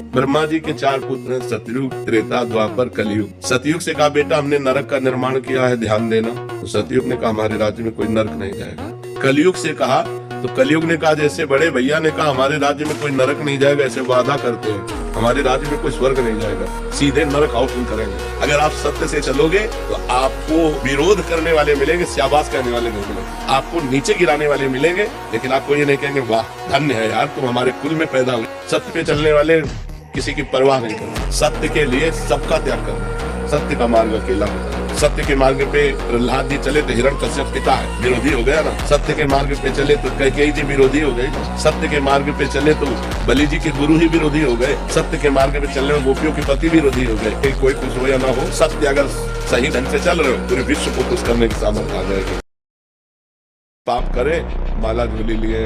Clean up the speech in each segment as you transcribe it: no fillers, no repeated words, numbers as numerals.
ब्रह्मा जी के 4 पुत्र हैं, सतयुग, त्रेता, द्वापर, कलयुग। सतयुग से कहा बेटा हमने नरक का निर्माण किया है, ध्यान देना। तो सतयुग ने कहा हमारे राज्य में कोई नरक नहीं जाएगा। कलयुग से कहा तो कलयुग ने कहा जैसे बड़े भैया ने कहा हमारे राज्य में कोई नरक नहीं जाएगा, ऐसे वादा करते हैं हमारे राज्य में कोई स्वर्ग नहीं जाएगा, सीधे नरक आउट करेंगे। अगर आप सत्य से चलोगे तो आपको विरोध करने वाले मिलेंगे, शाबाश कहने वाले नहीं मिलेंगे, आपको नीचे गिराने वाले मिलेंगे, लेकिन आपको ये नहीं कहेंगे वाह धन्य है यार तुम हमारे कुल में पैदा हुए। सत्य पे चलने वाले किसी की परवाह नहीं करते, सत्य के लिए सबका त्याग करना, सत्य का मार्ग अकेला होता है। सत्य के मार्ग पे प्रहलाद जी चले तो हिरण्यकश्यप पिता है विरोधी हो गया ना। सत्य के मार्ग पे चले तो कैकेयी जी विरोधी हो गई। सत्य के मार्ग पे चले तो बलि जी के गुरु ही विरोधी हो गए। सत्य के मार्ग पे चलने में गोपियों के पति विरोधी हो गए। कोई कुछ हो या ना हो, सत्य अगर सही ढंग से चल रहे हो पूरे विश्व को कुछ करने की सामर्थ्य आ जाएगी। पाप करे माला झोली लिए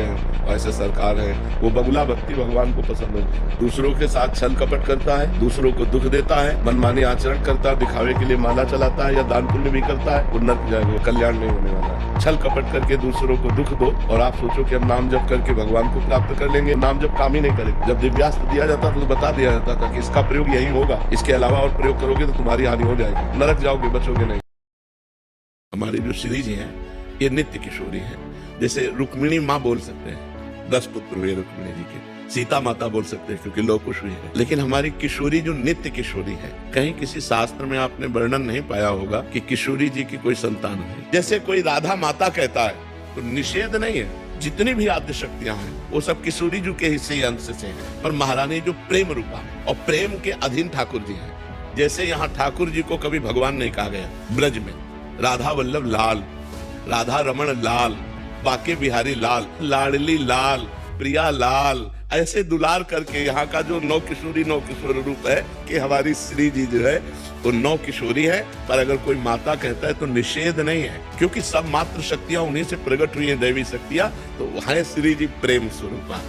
ऐसे सरकार है, वो बगुला भक्ति भगवान को पसंद है। दूसरों के साथ छल कपट करता है, दूसरों को दुख देता है, मनमानी आचरण करता है, दिखावे के लिए माला चलाता है या दान पुण्य भी करता है, वो नरक जाएगा, कल्याण नहीं होने वाला है। छल कपट करके दूसरों को दुख दो और आप सोचो कि हम नाम जप करके भगवान को प्राप्त कर लेंगे। नाम जप काम ही नहीं करेगा। जब दिव्यास्त्र दिया जाता तो बता दिया जाता था कि इसका प्रयोग यही होगा, इसके अलावा और प्रयोग करोगे तो तुम्हारी हानि हो जाएगी, नरक जाओगे, बचोगे नहीं। हमारी जो श्री जी है ये नित्य किशोरी है। जैसे रुक्मिणी माँ बोल सकते हैं, 10 पुत्र हुए रुक्मिणी जी के, सीता माता बोल सकते हैं क्योंकि लौ कुश हुई है, लेकिन हमारी किशोरी जो नित्य किशोरी है, कहीं किसी शास्त्र में आपने वर्णन नहीं पाया होगा कि किशोरी जी की कोई संतान है। जैसे कोई राधा माता कहता है तो निषेध नहीं है, जितनी भी आद्य शक्तियां हैं वो सब किशोरी जी के हिस्से अंश से हैं। पर महारानी जो प्रेम रूपा है और प्रेम के अधीन ठाकुर जी हैं। जैसे यहाँ ठाकुर जी को कभी भगवान नहीं कहा गया, ब्रज में राधा वल्लभ लाल, राधा रमण लाल, बाके बिहारी लाल, लाडली लाल, प्रिया लाल, ऐसे दुलार करके यहाँ का जो नौ किशोर रूप है कि हमारी श्री जी जो है वो 9 किशोरी है। पर अगर कोई माता कहता है तो निषेध नहीं है, क्योंकि सब मात्र शक्तियां उन्हीं से प्रकट हुई है, दैवी शक्तियां, तो है श्री जी प्रेम स्वरूपा।